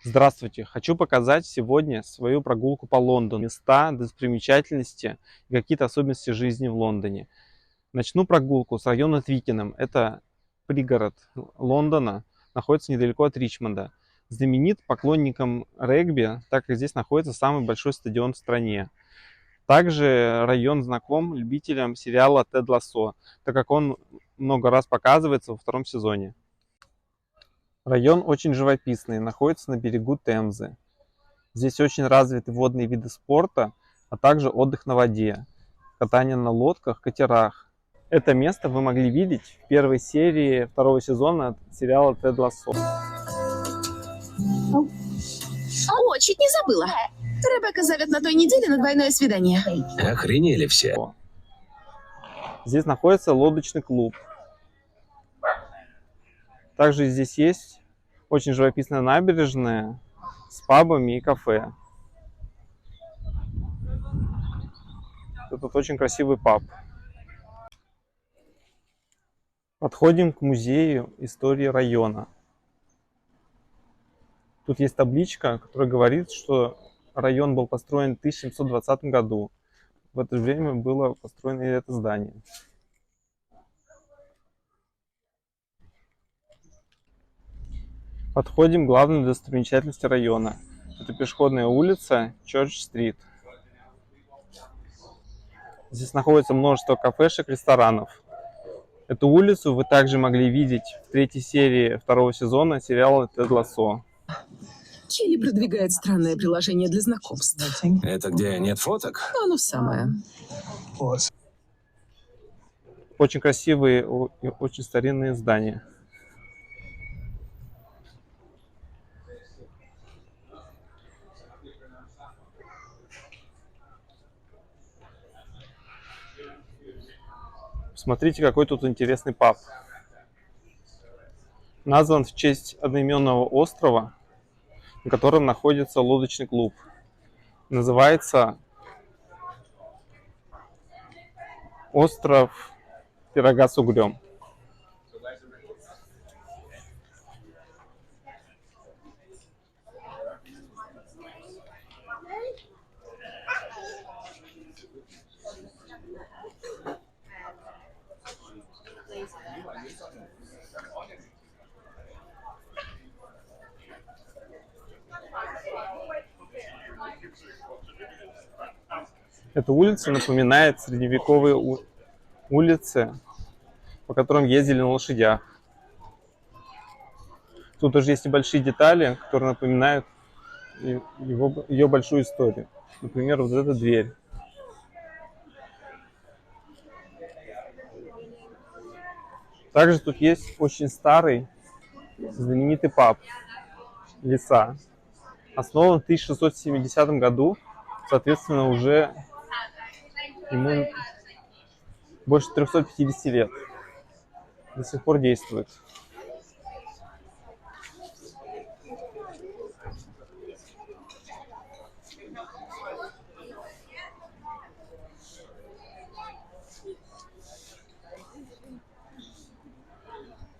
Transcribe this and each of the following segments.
Здравствуйте! Хочу показать сегодня свою прогулку по Лондону. Места, достопримечательности и какие-то особенности жизни в Лондоне. Начну прогулку с района Твикенхэм. Это пригород Лондона, находится недалеко от Ричмонда. Знаменит поклонникам регби, так как здесь находится самый большой стадион в стране. Также район знаком любителям сериала «Тед Лассо», так как он много раз показывается во втором сезоне. Район очень живописный, находится на берегу Темзы. Здесь очень развиты водные виды спорта, а также отдых на воде, катание на лодках, катерах. Это место вы могли видеть в первой серии второго сезона сериала «Тед Лассо». О, чуть не забыла. Ребекка зовет на той неделе на двойное свидание. Охренели все. Здесь находится лодочный клуб. Также здесь есть очень живописная набережная с пабами и кафе. Тут очень красивый паб. Подходим к музею истории района. Тут есть табличка, которая говорит, что район был построен в 1720 году. В это время было построено и это здание. Подходим к главной достопримечательности района. Это пешеходная улица Чёрч-стрит. Здесь находится множество кафешек, ресторанов. Эту улицу вы также могли видеть в третьей серии второго сезона сериала «Тед Лассо». Келли продвигает странное приложение для знакомств. Это где нет фоток? Оно самое. Очень красивые и очень старинные здания. Смотрите, какой тут интересный паб. Назван в честь одноименного острова, на котором находится лодочный клуб. Называется остров Пирога с угрем. Эта улица напоминает средневековые улицы, по которым ездили на лошадях. Тут уже есть небольшие детали, которые напоминают ее большую историю. Например, вот эта дверь. Также тут есть очень старый, знаменитый паб «Лиса». Основан в 1670 году, соответственно, уже ему больше 350 лет. До сих пор действует.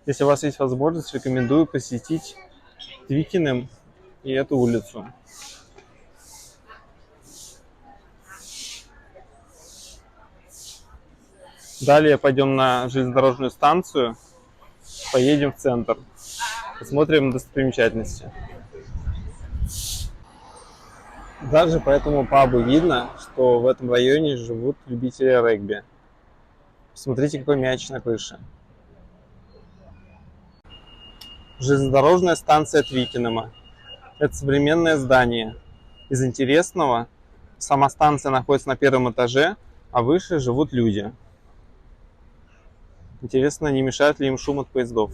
Если у вас есть возможность, рекомендую посетить Твикенхэм и эту улицу. Далее пойдем на железнодорожную станцию, поедем в центр, посмотрим достопримечательности. Даже по этому пабу видно, что в этом районе живут любители регби. Смотрите, какой мяч на крыше. Железнодорожная станция Твикенхэма. Это современное здание. Из интересного, сама станция находится на первом этаже, а выше живут люди. Интересно, не мешает ли им шум от поездов.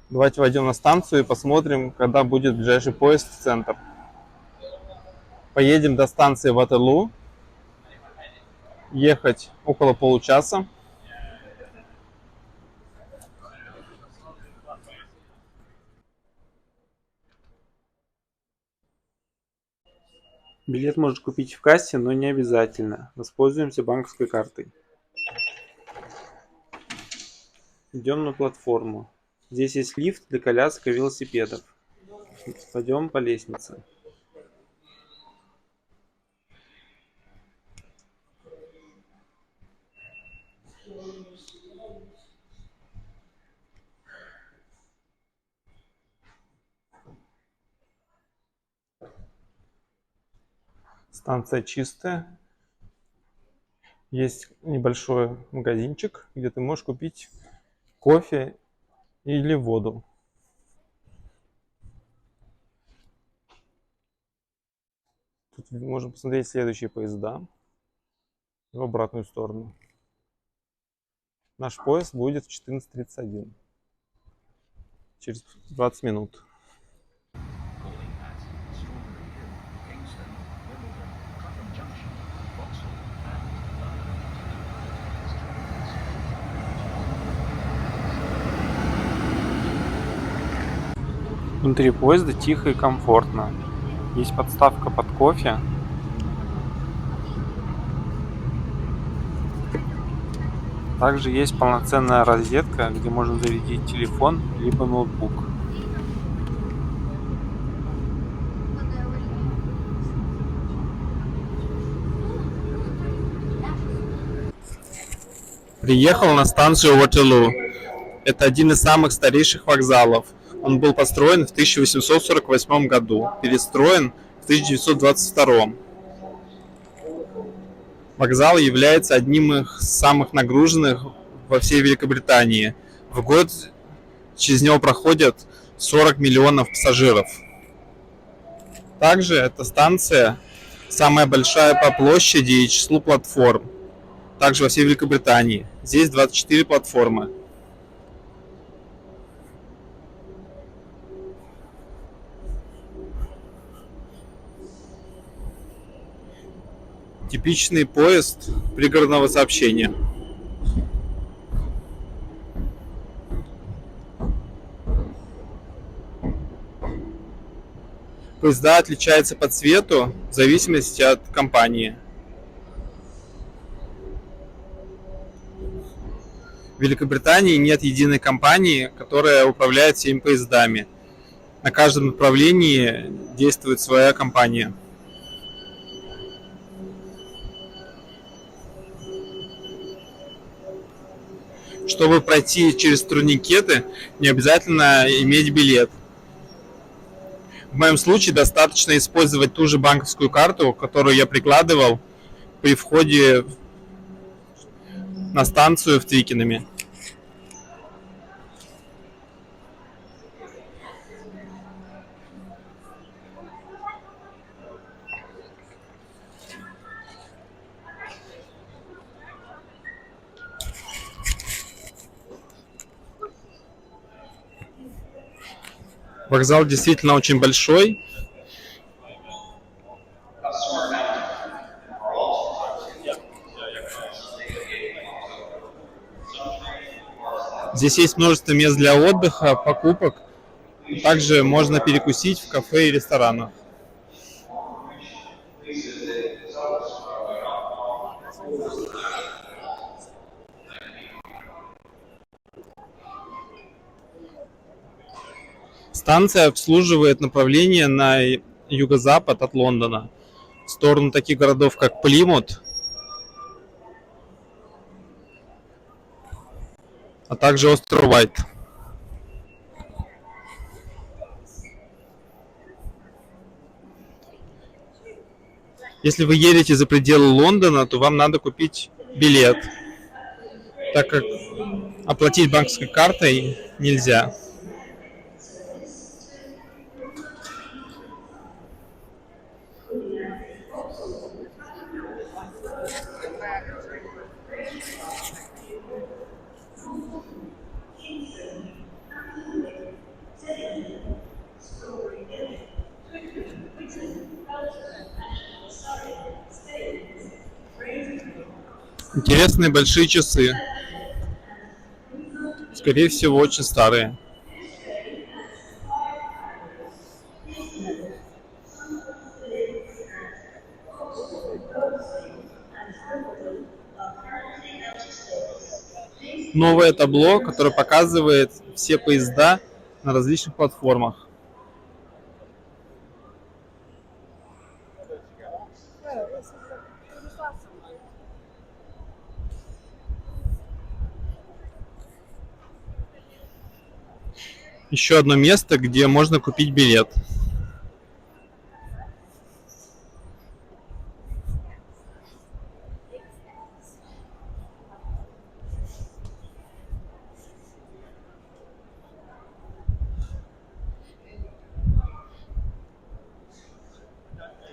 Давайте войдем на станцию и посмотрим, когда будет ближайший поезд в центр. Поедем до станции Ватерлоо. Ехать около получаса. Билет можно купить в кассе, но не обязательно. Воспользуемся банковской картой. Идем на платформу. Здесь есть лифт для колясок и велосипедов. Пойдем по лестнице. Станция чистая. Есть небольшой магазинчик, где ты можешь купить кофе или воду. Тут можно посмотреть следующие поезда в обратную сторону. Наш поезд будет в 14:31. Через 20 минут. Внутри поезда тихо и комфортно. Есть подставка под кофе. Также есть полноценная розетка, где можно зарядить телефон либо ноутбук. Приехал на станцию Waterloo. Это один из самых старейших вокзалов. Он был построен в 1848 году, перестроен в 1922. Вокзал является одним из самых нагруженных во всей Великобритании. В год через него проходят 40 миллионов пассажиров. Также эта станция самая большая по площади и числу платформ. Также во всей Великобритании. Здесь 24 платформы. Типичный поезд пригородного сообщения. Поезда отличаются по цвету в зависимости от компании. В Великобритании нет единой компании, которая управляет всеми поездами. На каждом направлении действует своя компания. Чтобы пройти через турникеты, не обязательно иметь билет. В моем случае достаточно использовать ту же банковскую карту, которую я прикладывал при входе на станцию в Твикенхеме. Вокзал действительно очень большой. Здесь есть множество мест для отдыха, покупок. Также можно перекусить в кафе и ресторанах. Станция обслуживает направление на юго-запад от Лондона, в сторону таких городов, как Плимут, а также остров Уайт. Если вы едете за пределы Лондона, то вам надо купить билет, так как оплатить банковской картой нельзя. Интересные большие часы. Скорее всего, очень старые. новое табло, которое показывает все поезда на различных платформах. Еще одно место, где можно купить билет.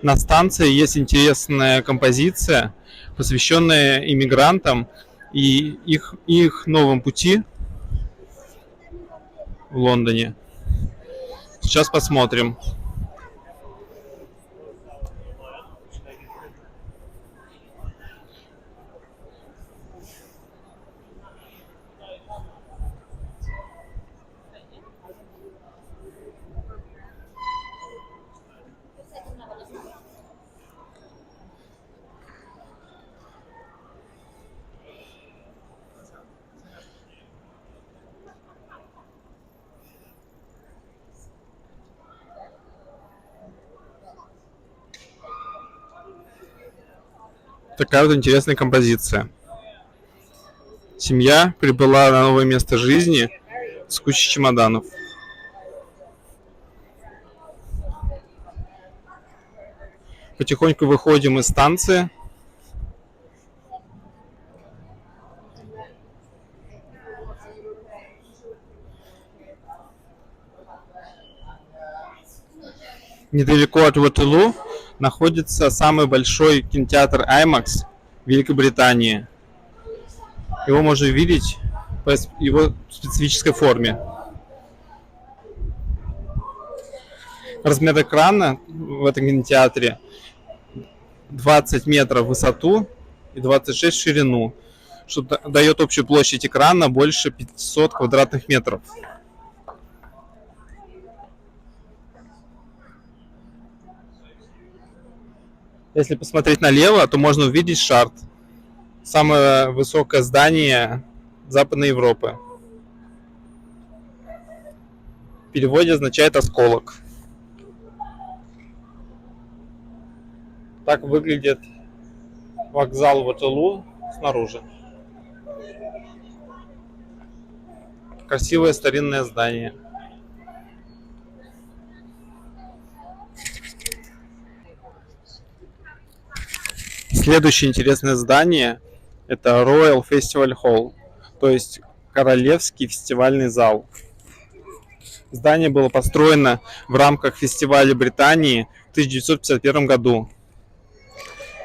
На станции есть интересная композиция, посвященная иммигрантам и их новым пути в Лондоне. Сейчас посмотрим. Такая вот интересная композиция. Семья прибыла на новое место жизни с кучей чемоданов. Потихоньку выходим из станции. Недалеко от Ватерлоо находится самый большой кинотеатр IMAX в Великобритании. Его можно видеть по его специфической форме. Размер экрана в этом кинотеатре 20 метров в высоту и 26 в ширину, что дает общую площадь экрана больше 500 квадратных метров. Если посмотреть налево, то можно увидеть Шард, самое высокое здание Западной Европы. В переводе означает осколок. Так выглядит вокзал Ватерлоо снаружи. Красивое старинное здание. Следующее интересное здание – это Royal Festival Hall, то есть Королевский фестивальный зал. Здание было построено в рамках фестиваля Британии в 1951 году.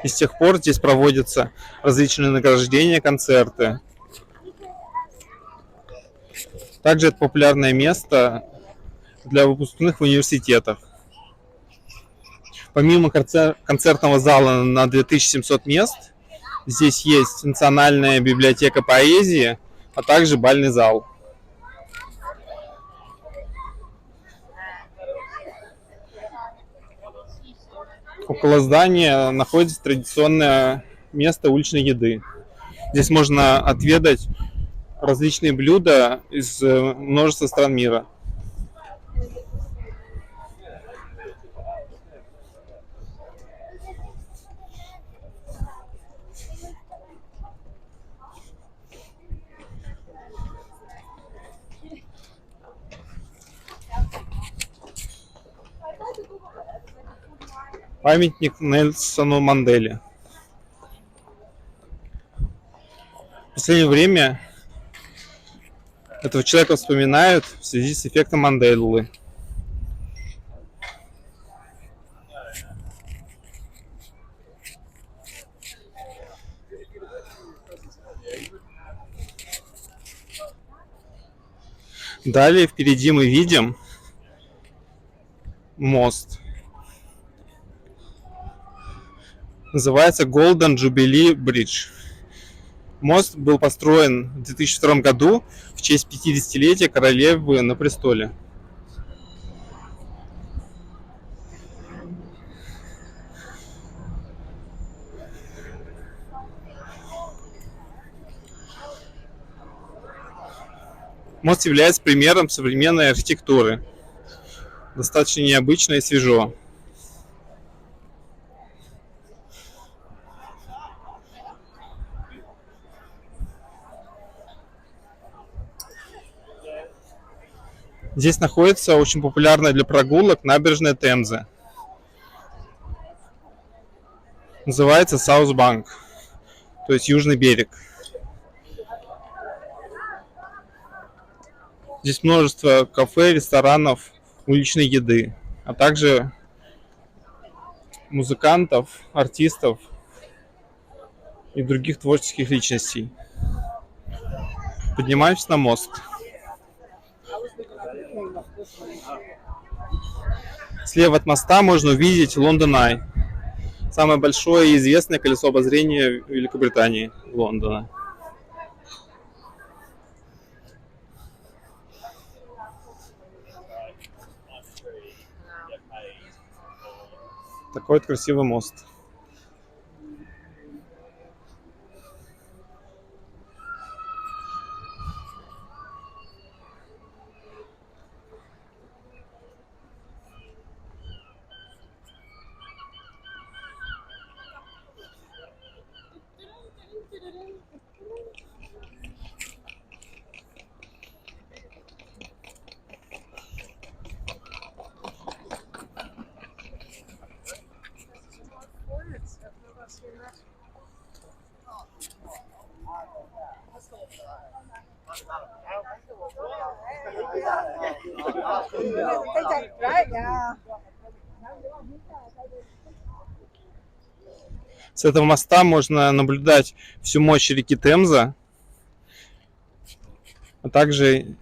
И с тех пор здесь проводятся различные награждения, концерты. Также это популярное место для выпускных в университетах. Помимо концертного зала на 2700 мест, здесь есть Национальная библиотека поэзии, а также бальный зал. Около здания находится традиционное место уличной еды. Здесь можно отведать различные блюда из множества стран мира. Памятник Нельсону Манделе. В последнее время этого человека вспоминают в связи с эффектом Манделы. Далее впереди мы видим мост. Называется Golden Jubilee Bridge. Мост был построен в 2002 году в честь 50-летия королевы на престоле. Мост является примером современной архитектуры. Достаточно необычно и свежо. Здесь находится очень популярная для прогулок набережная Темзы. Называется Саусбанк, то есть Южный берег. Здесь множество кафе, ресторанов, уличной еды, а также музыкантов, артистов и других творческих личностей. Поднимаемся на мост. Слева от моста можно увидеть Лондон Ай, самое большое и известное колесо обозрения Великобритании, Лондона. Такой вот красивый мост. С этого моста можно наблюдать всю мощь реки Темза, а также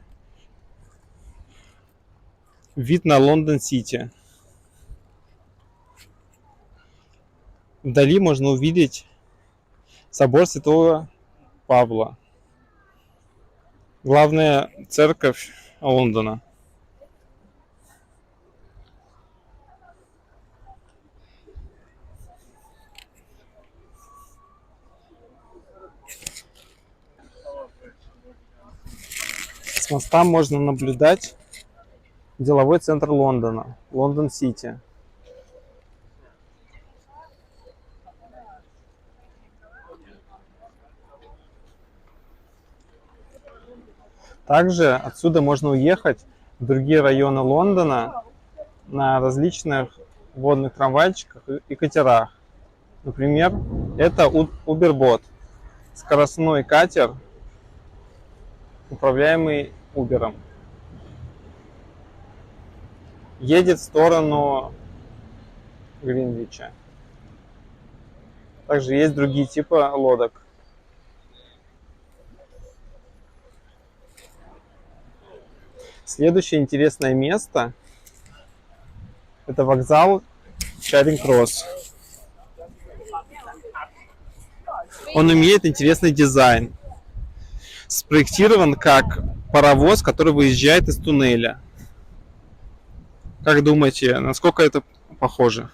вид на Лондон-Сити. Вдали можно увидеть собор Святого Павла, главная церковь Лондона. С моста можно наблюдать деловой центр Лондона, Лондон-Сити. Также отсюда можно уехать в другие районы Лондона на различных водных трамвайчиках и катерах. Например, это Uberbot, скоростной катер, управляемый Uber. Едет в сторону Гринвича. Также есть другие типы лодок. Следующее интересное место — это вокзал Чаринг-Кросс. Он имеет интересный дизайн. Спроектирован как паровоз, который выезжает из туннеля. Как думаете, насколько это похоже?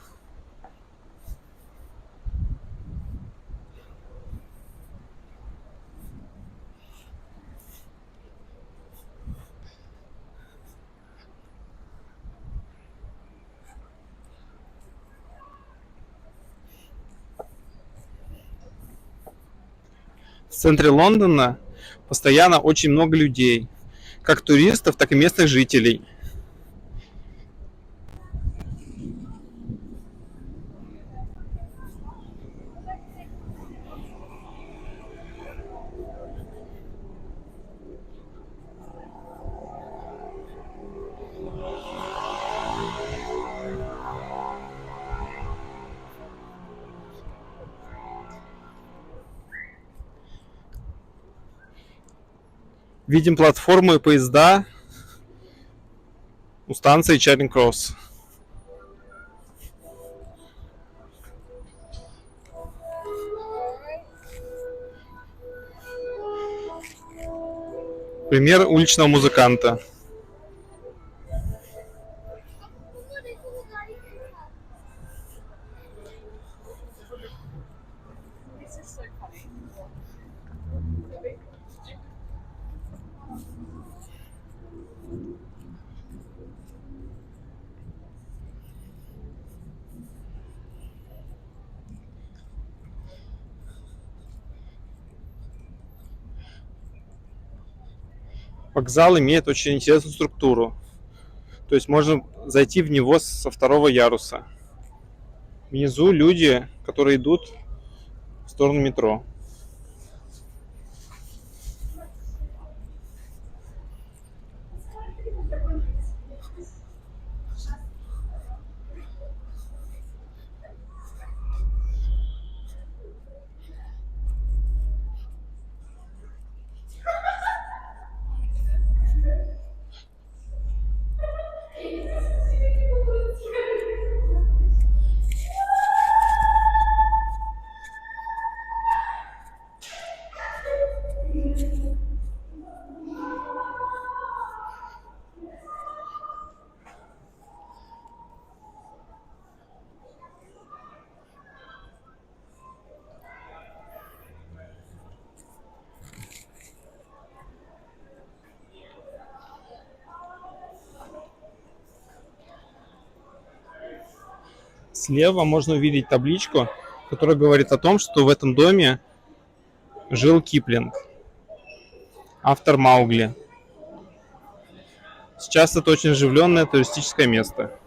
В центре Лондона постоянно очень много людей, как туристов, так и местных жителей. Видим платформы и поезда у станции Чаринг-Кросс. Пример уличного музыканта. Вокзал имеет очень интересную структуру. То есть можно зайти в него со второго яруса. Внизу люди, которые идут в сторону метро. Слева можно увидеть табличку, которая говорит о том, что в этом доме жил Киплинг, автор Маугли. Сейчас это очень оживленное туристическое место.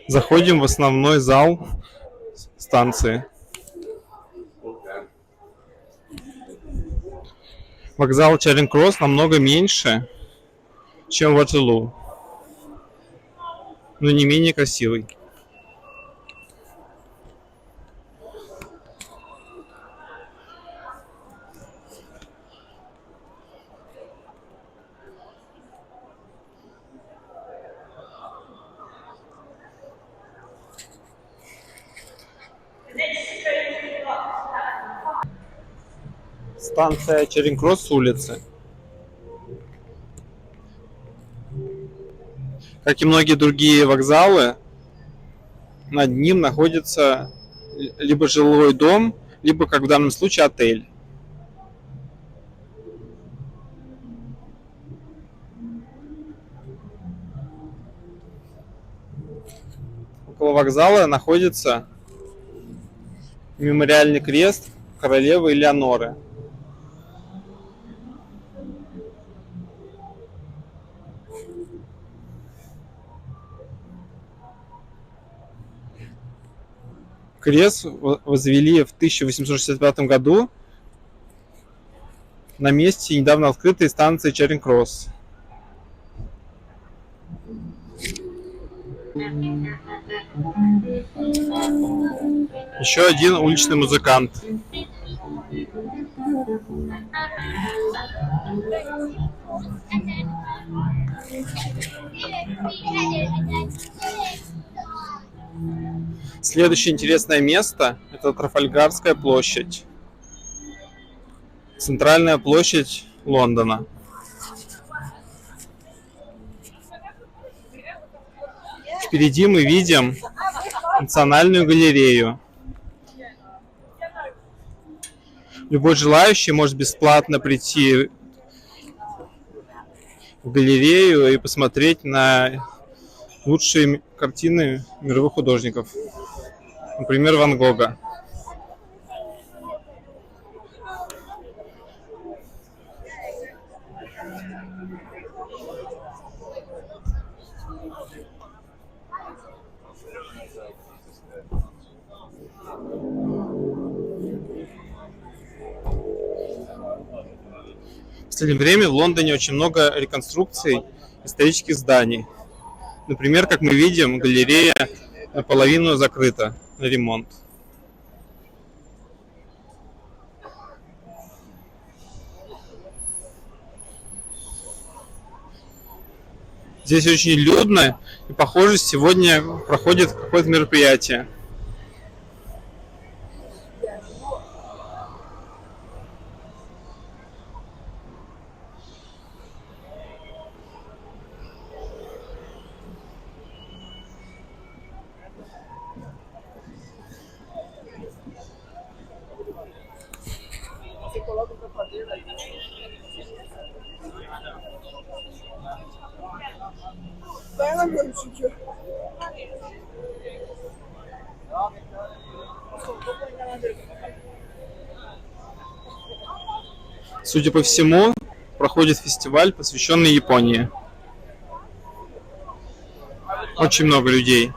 Заходим в основной зал станции. Вокзал Чаринг-Кросс намного меньше, чем Ватерлоо, но не менее красивый. Станция Чаринг-Кросс с улицы. Как и многие другие вокзалы, над ним находится либо жилой дом, либо, как в данном случае, отель. Около вокзала находится мемориальный крест королевы Элеоноры. Крест возвели в 1865 году на месте недавно открытой станции Чаринг-Кросс. Еще один уличный музыкант. Следующее интересное место – это Трафальгарская площадь. Центральная площадь Лондона. Впереди мы видим Национальную галерею. Любой желающий может бесплатно прийти в галерею и посмотреть на лучшие картины мировых художников. Например, Ван Гога. В последнее время в Лондоне очень много реконструкций исторических зданий. Например, как мы видим, галерея наполовину закрыта на ремонт. Здесь очень людно, и похоже, сегодня проходит какое-то мероприятие. Судя по всему, проходит фестиваль, посвященный Японии. Очень много людей.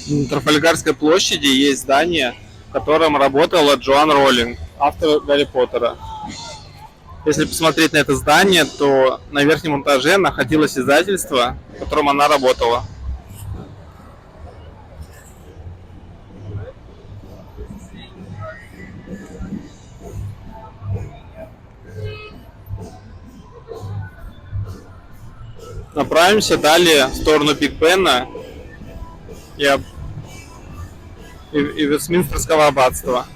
На Трафальгарской площади есть здание, в котором работала Джоан Роулинг, автор Гарри Поттера. Если посмотреть на это здание, то на верхнем этаже находилось издательство, в котором она работала. Направимся далее в сторону Биг Бена и Вестминстерского аббатства.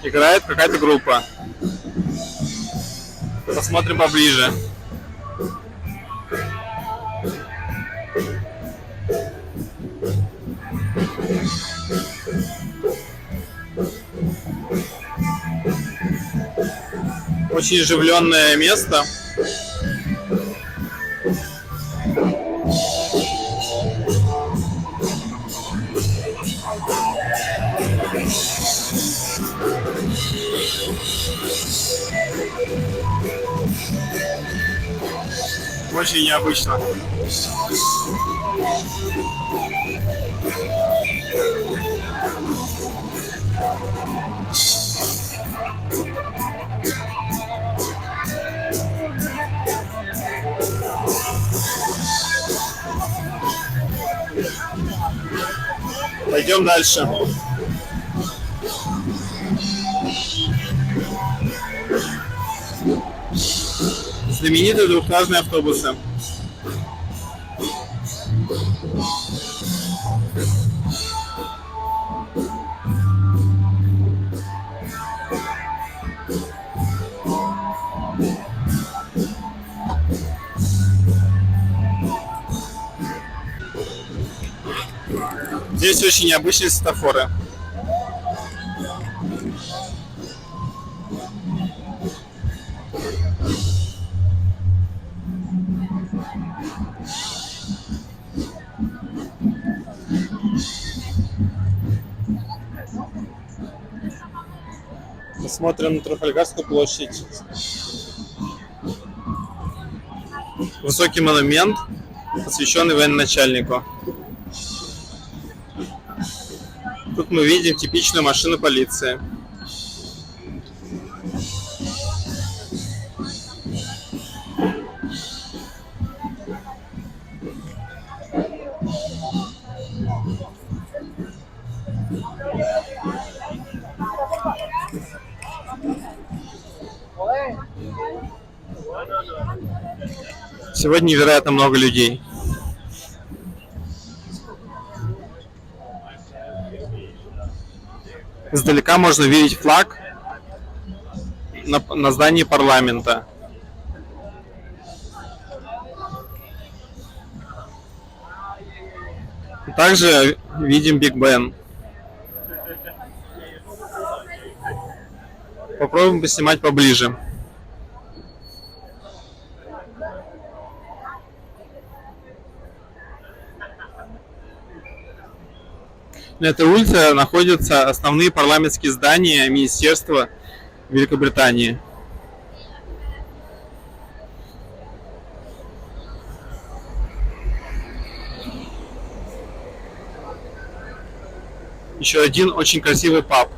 Играет какая-то группа. Посмотрим поближе. Очень оживленное место. Очень необычно. Пойдем дальше. Знаменитые двухэтажные автобусы. Здесь очень необычные светофоры. Посмотрим на Трафальгарскую площадь. Высокий монумент, посвященный военачальнику. Тут мы видим типичную машину полиции. Сегодня невероятно много людей. Издалека можно видеть флаг на здании парламента. Также видим Биг Бен. Попробуем поснимать поближе. На этой улице находятся основные парламентские здания Министерства Великобритании. Еще один очень красивый паб.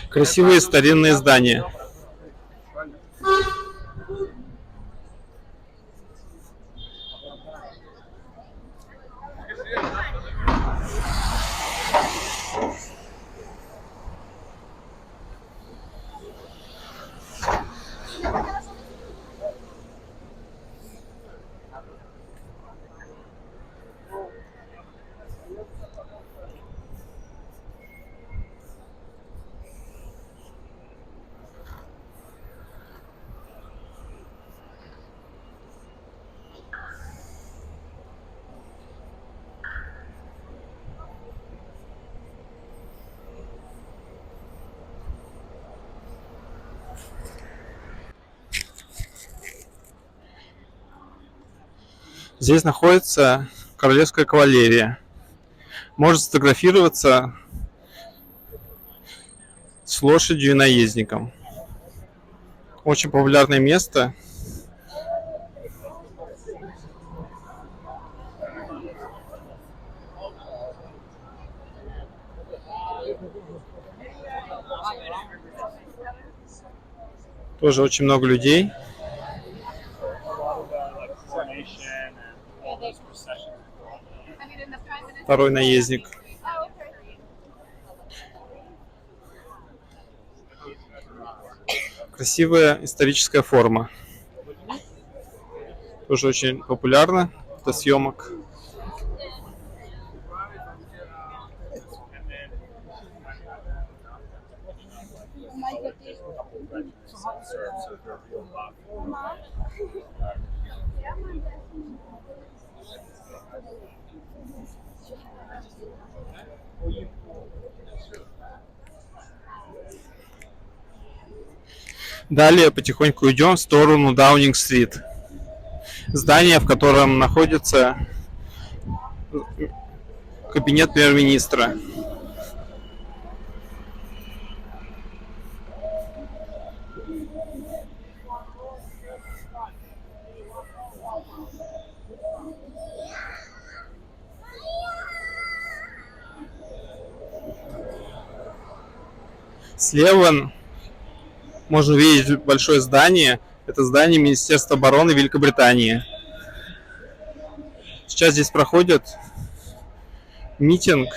Красивые старинные здания. Здесь находится королевская кавалерия. Может сфотографироваться с лошадью и наездником. Очень популярное место. Тоже очень много людей. Второй наездник. Красивая историческая форма. Тоже очень популярна для съемок. Далее потихоньку идем в сторону Даунинг-стрит. Здание, в котором находится кабинет премьер-министра. Слева можно увидеть большое здание. Это здание Министерства обороны Великобритании. Сейчас здесь проходит митинг.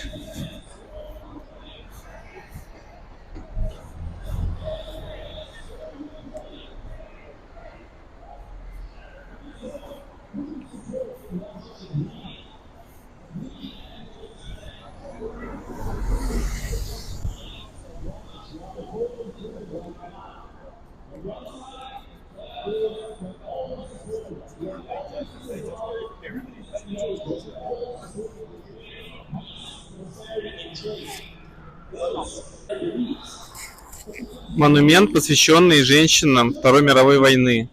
Монумент, посвященный женщинам Второй мировой войны.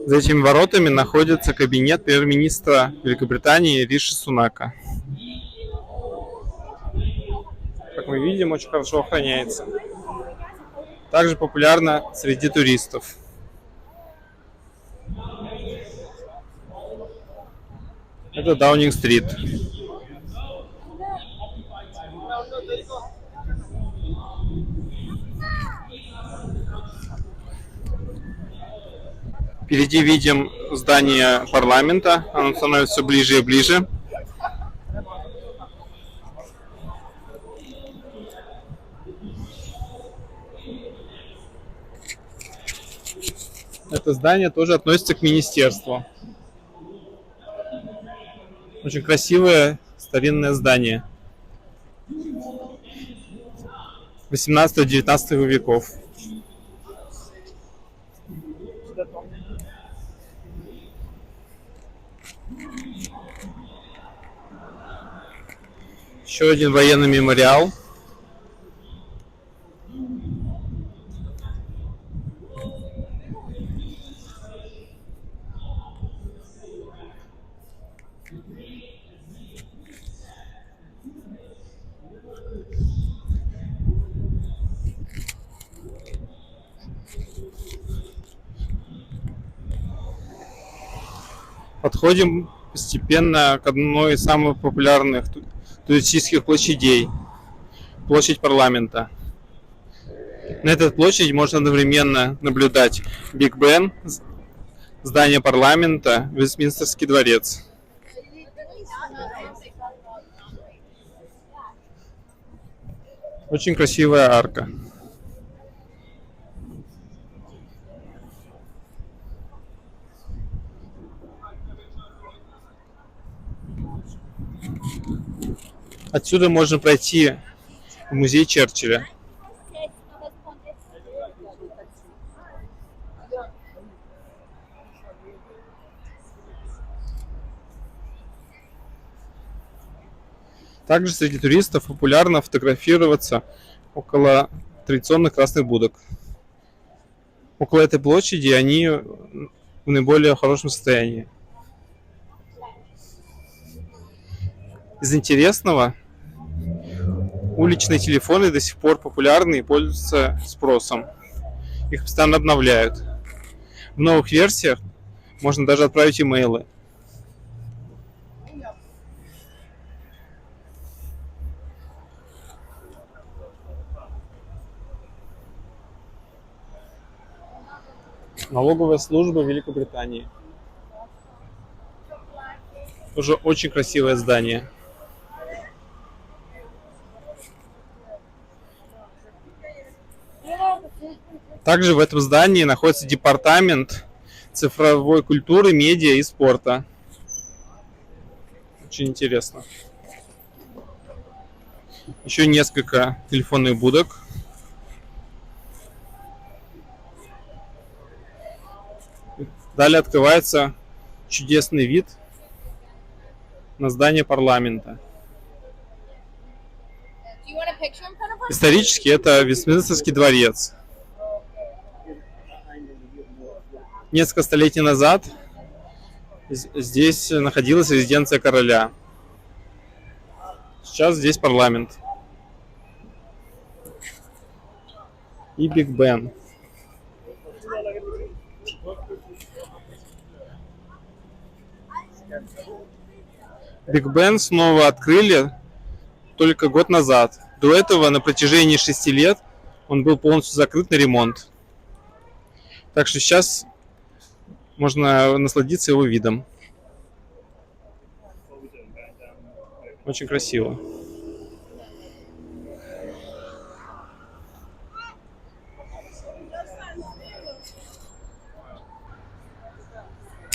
За этими воротами находится кабинет премьер-министра Великобритании Риши Сунака. Как мы видим, очень хорошо охраняется. Также популярно среди туристов. Это Даунинг-стрит. Впереди видим здание парламента. Оно становится все ближе и ближе. Это здание тоже относится к министерству. Очень красивое старинное здание 18-19 веков. Еще один военный мемориал. Подходим постепенно к одной из самых популярных туристических площадей – площадь парламента. На этой площади можно одновременно наблюдать Биг Бен, здание парламента, Вестминстерский дворец. Очень красивая арка. Отсюда можно пройти в музей Черчилля. Также среди туристов популярно фотографироваться около традиционных красных будок. Около этой площади они в наиболее хорошем состоянии. Из интересного, уличные телефоны до сих пор популярны и пользуются спросом. Их постоянно обновляют. В новых версиях можно даже отправить имейлы. Налоговая служба Великобритании. Тоже очень красивое здание. Также в этом здании находится департамент цифровой культуры, медиа и спорта. Очень интересно. Еще несколько телефонных будок. Далее открывается чудесный вид на здание парламента. Исторически это Вестминстерский дворец. Несколько столетий назад здесь находилась резиденция короля. Сейчас здесь парламент. И Биг Бен. Биг Бен снова открыли только год назад. До этого на протяжении 6 лет он был полностью закрыт на ремонт. Так что сейчас можно насладиться его видом. Очень красиво.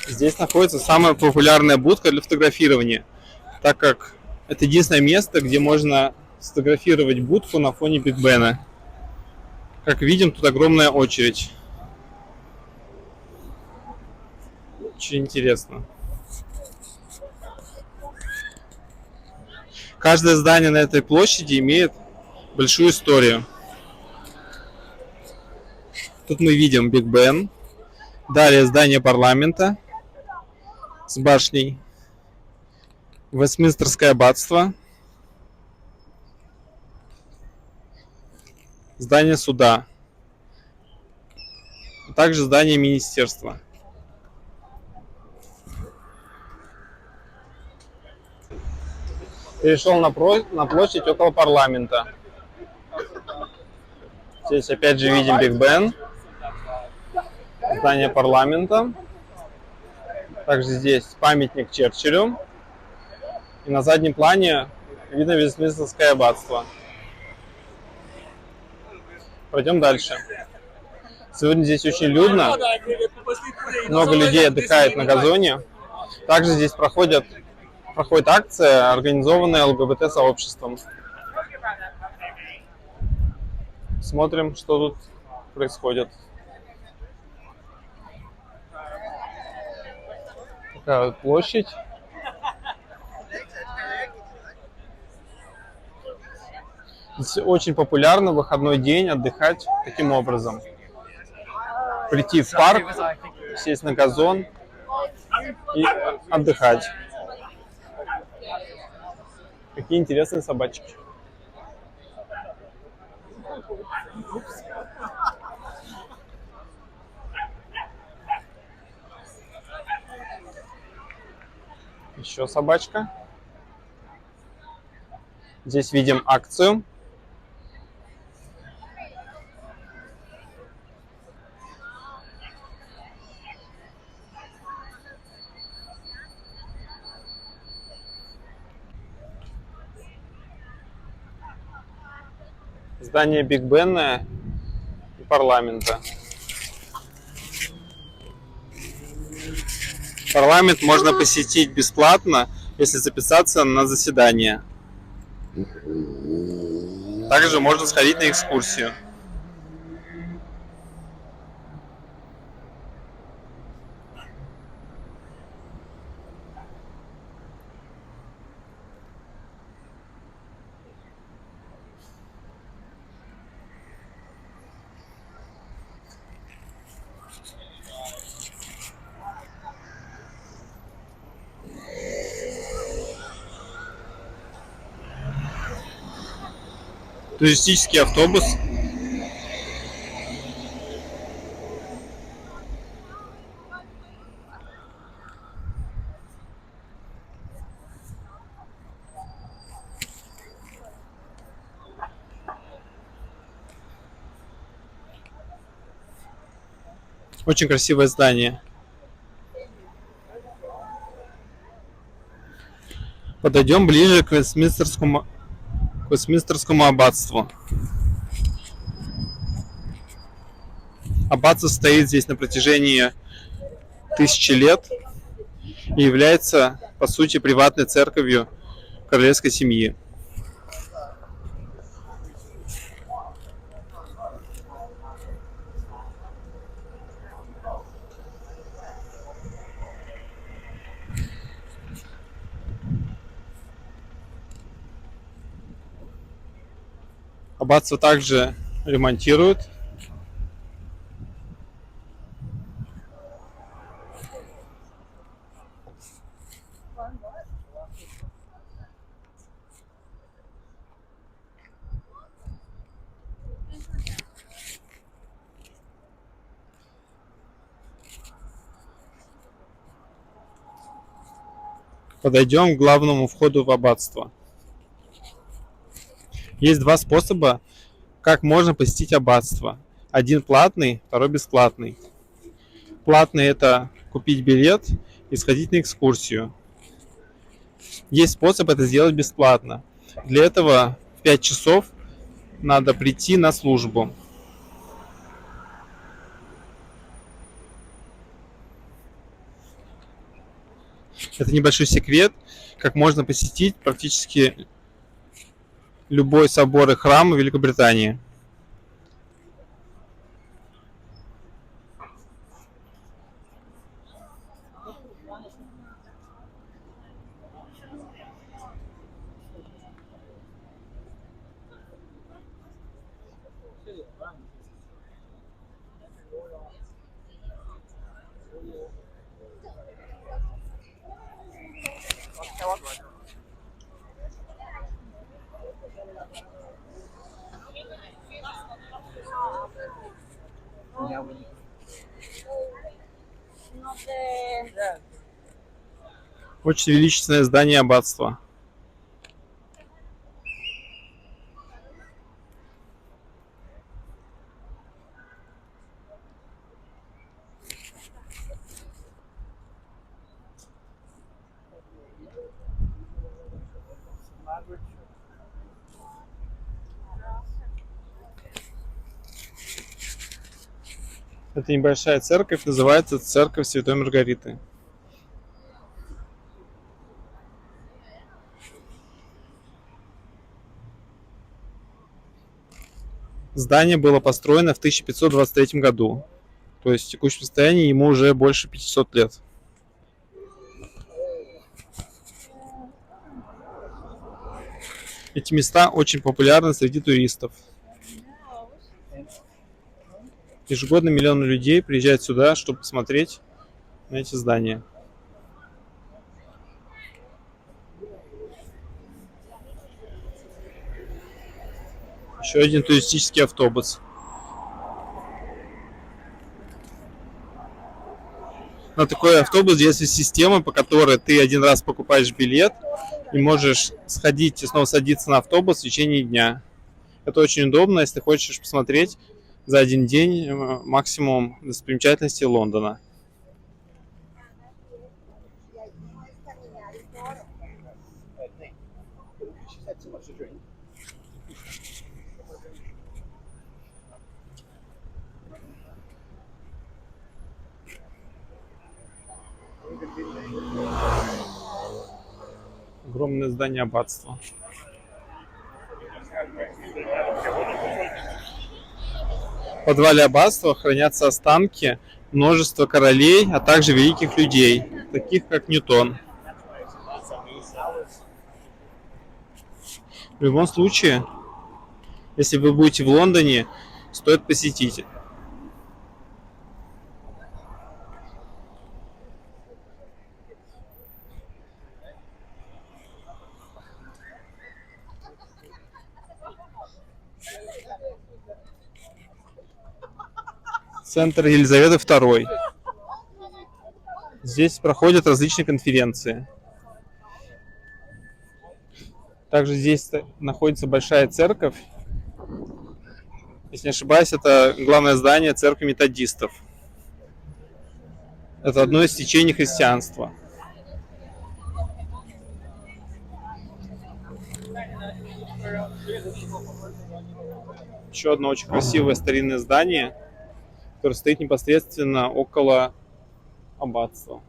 Здесь находится самая популярная будка для фотографирования, так как это единственное место, где можно сфотографировать будку на фоне Биг Бена. Как видим, тут огромная очередь. Очень интересно. Каждое здание на этой площади имеет большую историю. Тут мы видим Биг Бен. Далее здание парламента с башней. Вестминстерское аббатство. Здание суда. А также здание министерства. Перешел на площадь около парламента. Здесь опять же видим Биг Бен. Здание парламента. Также здесь памятник Черчиллю. И на заднем плане видно Вестминстерское аббатство. Пойдем дальше. Сегодня здесь очень людно. Много людей отдыхает на газоне. Также здесь проходит акция, организованная ЛГБТ-сообществом. Смотрим, что тут происходит. Такая вот площадь. Здесь очень популярно в выходной день отдыхать таким образом. Прийти в парк, сесть на газон и отдыхать. Какие интересные собачки. Еще собачка. Здесь видим акцию. Здание Биг Бена и парламента. Парламент можно посетить бесплатно, если записаться на заседание. Также можно сходить на экскурсию. Туристический автобус. Очень красивое здание. Подойдем ближе к Вестминстерскому аббатству. Аббатство стоит здесь на протяжении 1000 лет и является, по сути, приватной церковью королевской семьи. Аббатство также ремонтируют. Подойдем к главному входу в аббатство. Есть два способа, как можно посетить аббатство. Один платный, второй бесплатный. Платный — это купить билет и сходить на экскурсию. Есть способ это сделать бесплатно. Для этого в 5 часов надо прийти на службу. Это небольшой секрет, как можно посетить практически любой собор и храм в Великобритании. Очень величественное здание аббатства. Это небольшая церковь, называется Церковь Святой Маргариты. Здание было построено в 1523 году. То есть в текущем состоянии ему уже больше 500 лет. Эти места очень популярны среди туристов. Ежегодно миллионы людей приезжают сюда, чтобы посмотреть на эти здания. Еще один туристический автобус. На такой автобус действует система, по которой ты один раз покупаешь билет и можешь сходить и снова садиться на автобус в течение дня. Это очень удобно, если хочешь посмотреть за один день максимум достопримечательностей Лондона. Огромное здание аббатства. В подвале аббатства хранятся останки множества королей, а также великих людей, таких как Ньютон. В любом случае, если вы будете в Лондоне, стоит посетить. Центр Елизаветы II. Здесь проходят различные конференции. Также здесь находится большая церковь. Если не ошибаюсь, это главное здание церкви методистов. Это одно из течений христианства. Еще одно очень красивое старинное здание, которое стоит непосредственно около аббатства.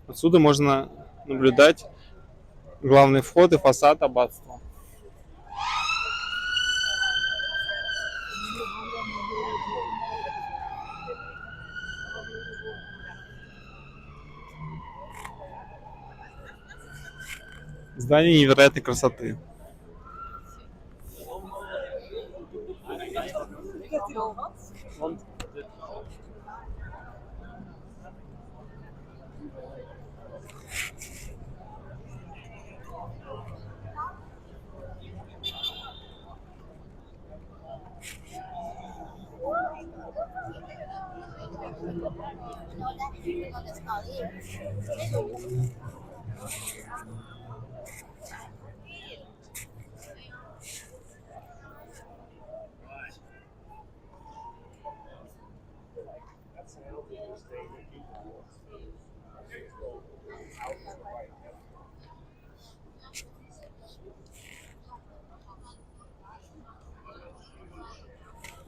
Отсюда можно наблюдать главный вход и фасад аббатства. Здание невероятной красоты.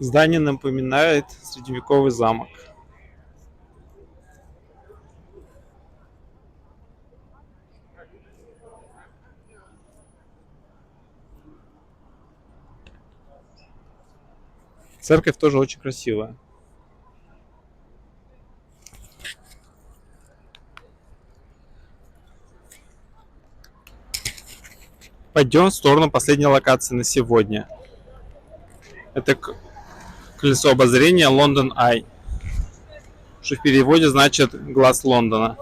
Здание напоминает средневековый замок. Церковь тоже очень красивая. Пойдем в сторону последней локации на сегодня. Это колесо обозрения London Eye, что в переводе значит глаз Лондона.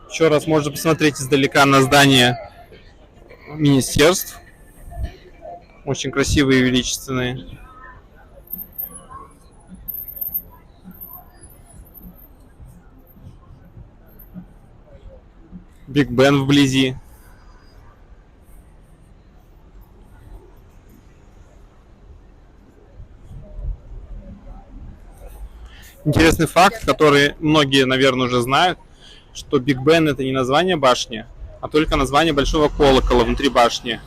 Еще раз можно посмотреть издалека на здание министерств. Очень красивые и величественные. Биг Бен вблизи. Интересный факт, который многие, наверное, уже знают, что Биг Бен — это не название башни, а только название большого колокола внутри башни.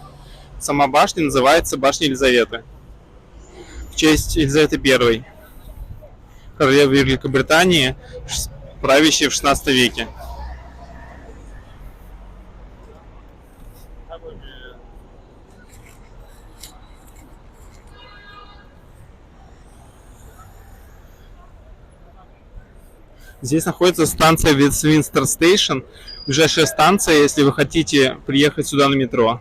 Сама башня называется Башня Елизаветы, в честь Елизаветы I, королевы Великобритании, правящей в XVI веке. Здесь находится станция Вестминстер Стейшн. Ближайшая станция, если вы хотите приехать сюда на метро.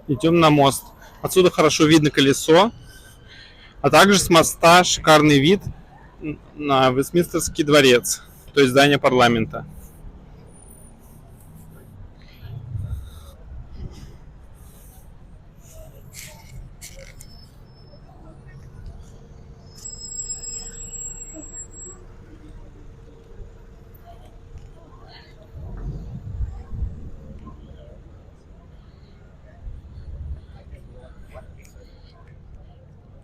Идем на мост. Отсюда хорошо видно колесо, а также с моста шикарный вид на Вестминстерский дворец, то есть здание парламента.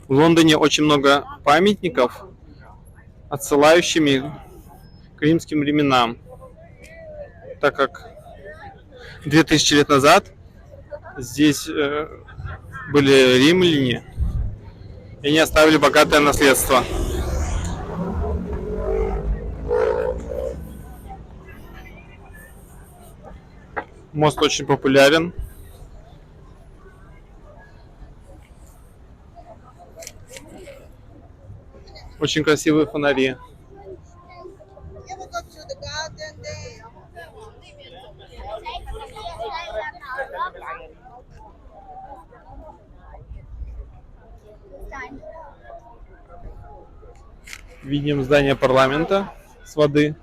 В Лондоне очень много памятников, отсылающими к римским временам, так как 2000 лет назад здесь были римляне, и они оставили богатое наследство. Мост очень популярен. Очень красивые фонари. Видим здание парламента с воды.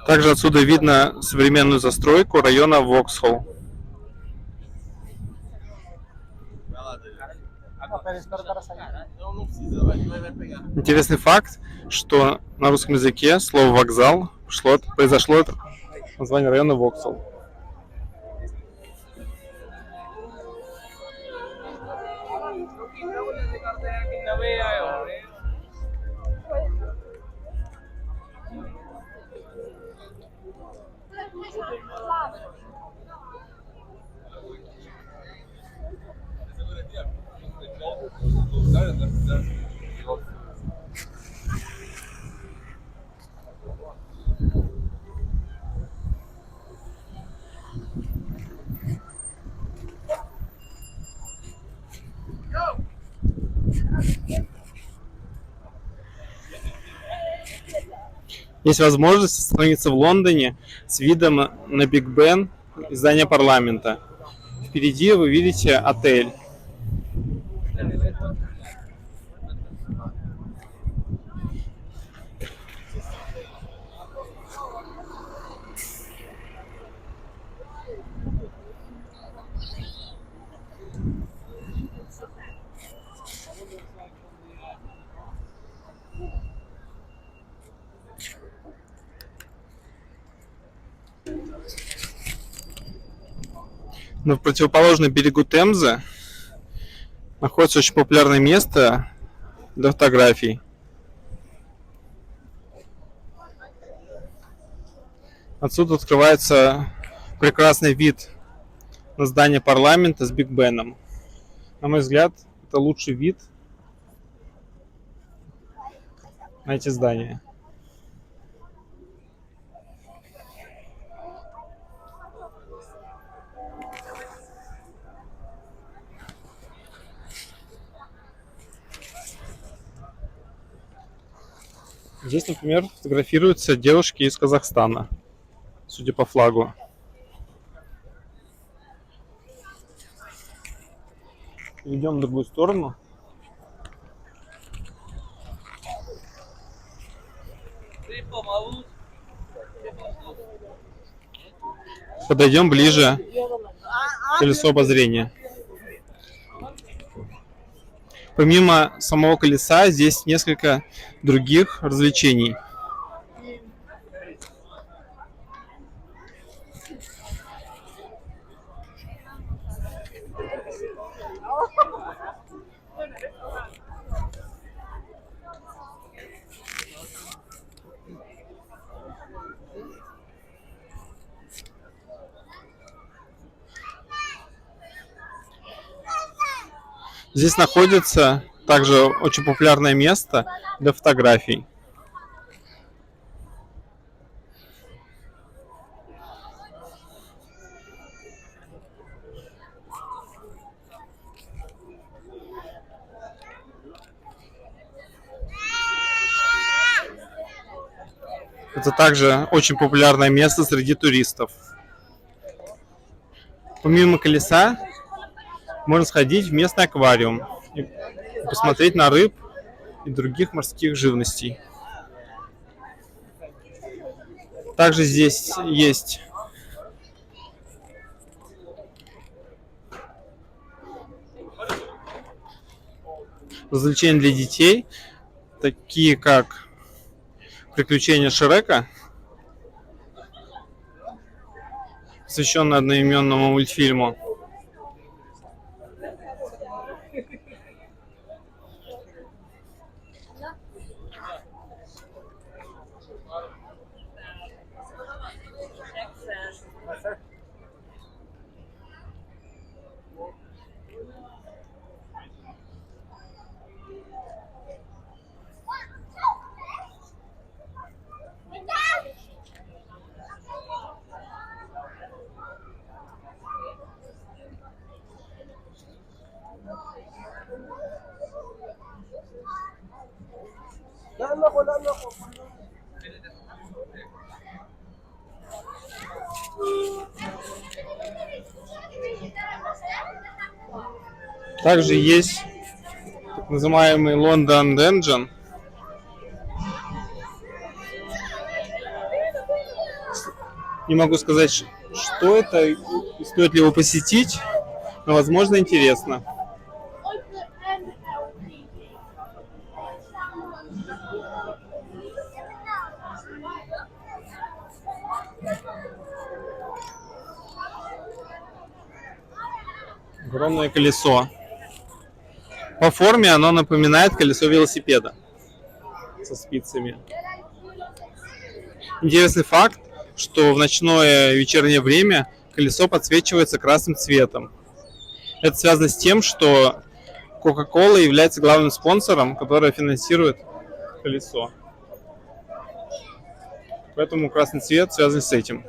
Также отсюда видно современную застройку района Воксхолл. Интересный факт, что на русском языке слово «вокзал» произошло от названия района Воксхолл. Есть возможность остановиться в Лондоне с видом на Биг Бен и здание парламента. Впереди вы видите отель. На противоположном берегу Темзы находится очень популярное место для фотографий. Отсюда открывается прекрасный вид на здание парламента с Биг Беном. На мой взгляд, это лучший вид на эти здания. Здесь, например, фотографируются девушки из Казахстана, судя по флагу. Идем в другую сторону. Подойдем ближе к колесу обозрения. Помимо самого колеса, здесь несколько других развлечений. Здесь находится также очень популярное место для фотографий. Это также очень популярное место среди туристов. Помимо колеса, можно сходить в местный аквариум и посмотреть на рыб и других морских живностей. Также здесь есть развлечения для детей, такие как «Приключения Шрека», посвященный одноименному мультфильму. Также есть так называемый London Dungeon. Не могу сказать, что это и стоит ли его посетить, но, возможно, интересно. Огромное колесо. По форме оно напоминает колесо велосипеда со спицами. Интересный факт, что в ночное вечернее время колесо подсвечивается красным цветом. Это связано с тем, что Coca-Cola является главным спонсором, который финансирует колесо. Поэтому красный цвет связан с этим.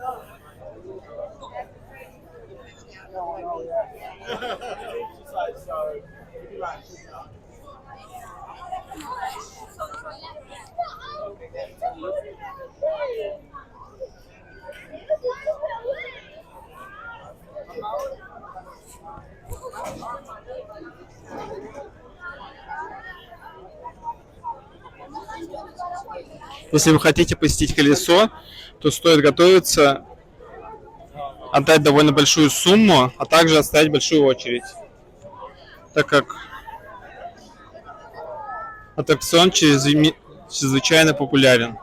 Если вы хотите посетить колесо, то стоит готовиться, отдать довольно большую сумму, а также отстоять большую очередь, так как аттракцион чрезвычайно популярен.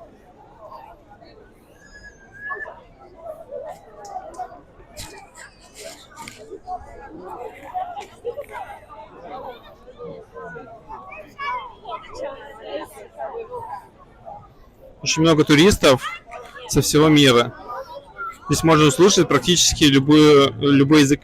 Очень много туристов со всего мира. Здесь можно услышать практически любой язык.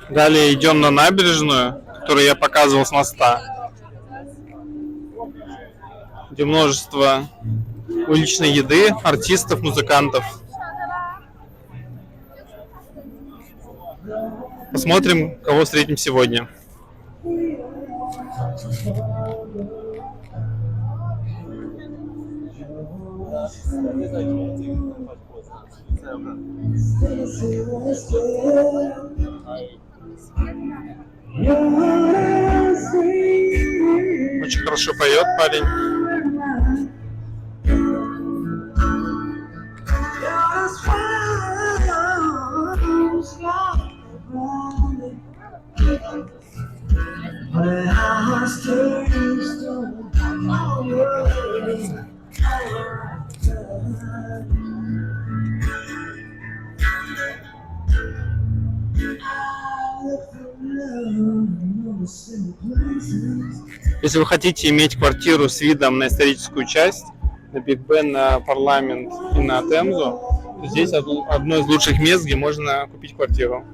Далее идем на набережную, которую я показывал с моста, где множество уличной еды, артистов, музыкантов. Посмотрим, кого встретим сегодня. Очень хорошо поет парень. Если вы хотите иметь квартиру с видом на историческую часть, на Биг Бен, на парламент и на Темзу, то здесь одно из лучших мест, где можно купить квартиру.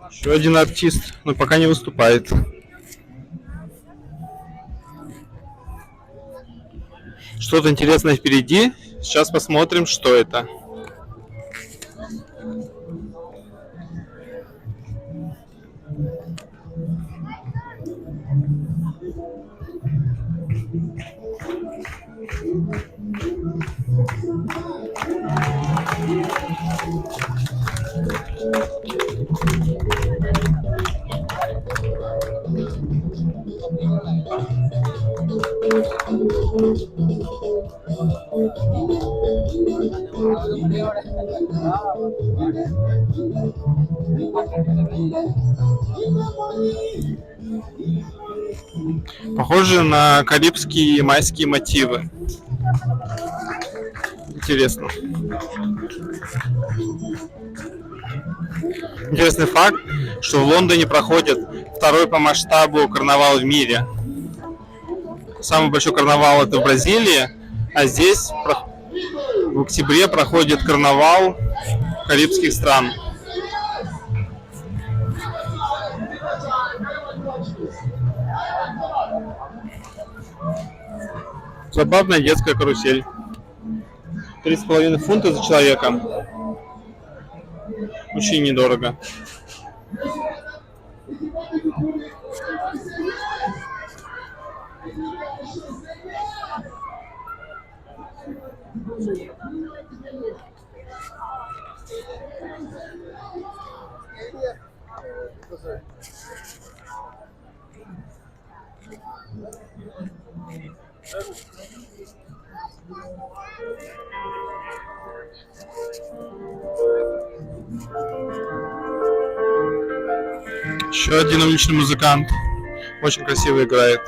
Еще один артист, но пока не выступает. Что-то интересное впереди. Сейчас посмотрим, что это. Похоже на карибские майские мотивы. Интересно. Интересный факт, что в Лондоне проходит второй по масштабу карнавал в мире. Самый большой карнавал это в Бразилии, а здесь в октябре проходит карнавал карибских стран. Забавная детская карусель. 3,5 фунта за человека. Очень недорого. Еще один уличный музыкант. Очень красиво играет.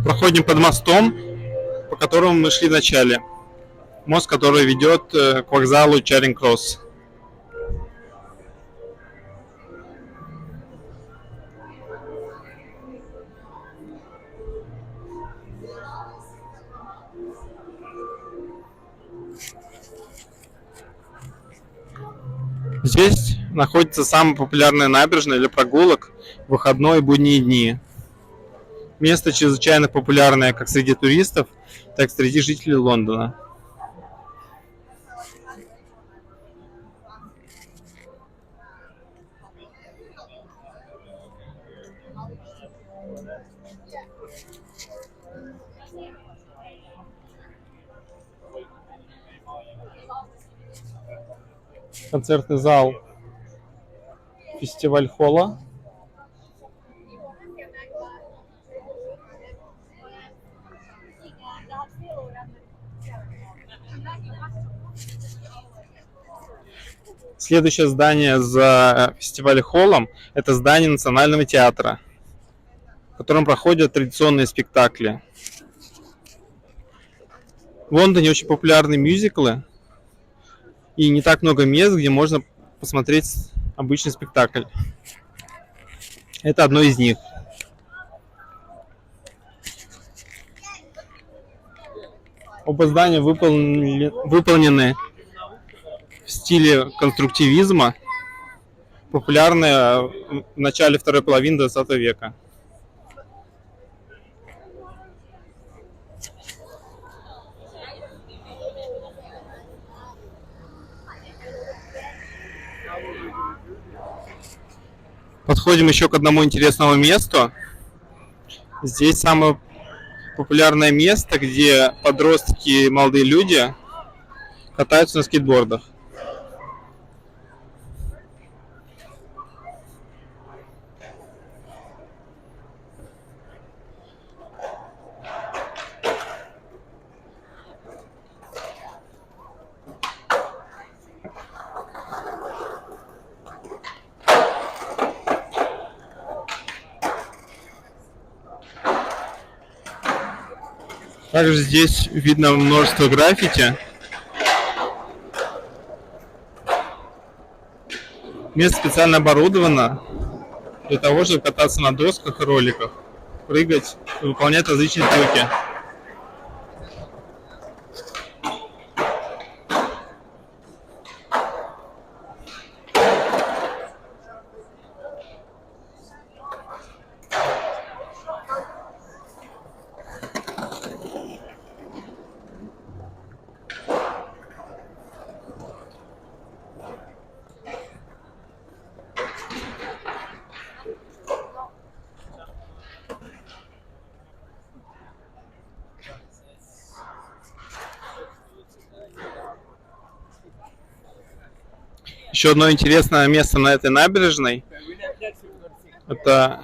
Проходим под мостом, по которому мы шли в начале. Мост, который ведет к вокзалу Чаринг-Кросс. Здесь находится самая популярная набережная для прогулок в выходные и будние дни. Место чрезвычайно популярное как среди туристов, так и среди жителей Лондона. Концертный зал фестиваль-холла. Следующее здание за фестиваль-холлом – это здание Национального театра, в котором проходят традиционные спектакли. В Лондоне очень популярны мюзиклы, и не так много мест, где можно посмотреть обычный спектакль. Это одно из них. Оба здания выполнены в стиле конструктивизма, популярные в начале второй половины 20 века. Подходим еще к одному интересному месту. Здесь самое популярное место, где подростки и молодые люди катаются на скейтбордах. Также здесь видно множество граффити. Место специально оборудовано для того, чтобы кататься на досках и роликах, прыгать и выполнять различные трюки. Еще одно интересное место на этой набережной – это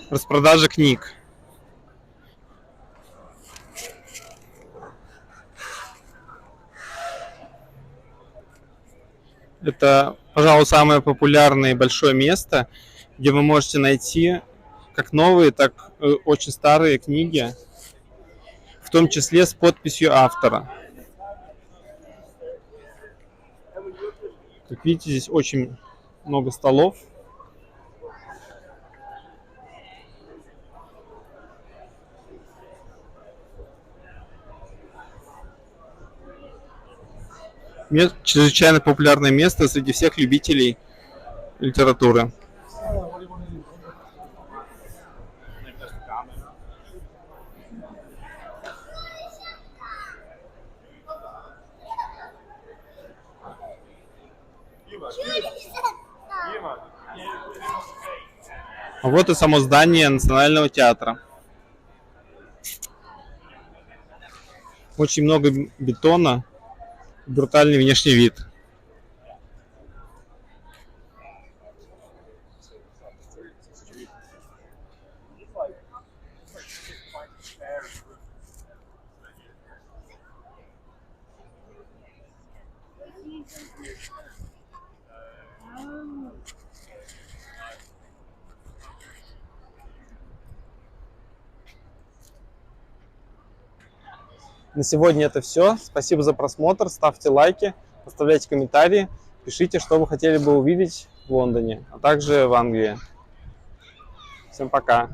распродажа книг. Это, пожалуй, самое популярное и большое место, где вы можете найти как новые, так и очень старые книги, в том числе с подписью автора. Как видите, здесь очень много столов. Чрезвычайно популярное место среди всех любителей литературы. А вот и само здание Национального театра. Очень много бетона, брутальный внешний вид. На сегодня это все. Спасибо за просмотр. Ставьте лайки, оставляйте комментарии, пишите, что вы хотели бы увидеть в Лондоне, а также в Англии. Всем пока.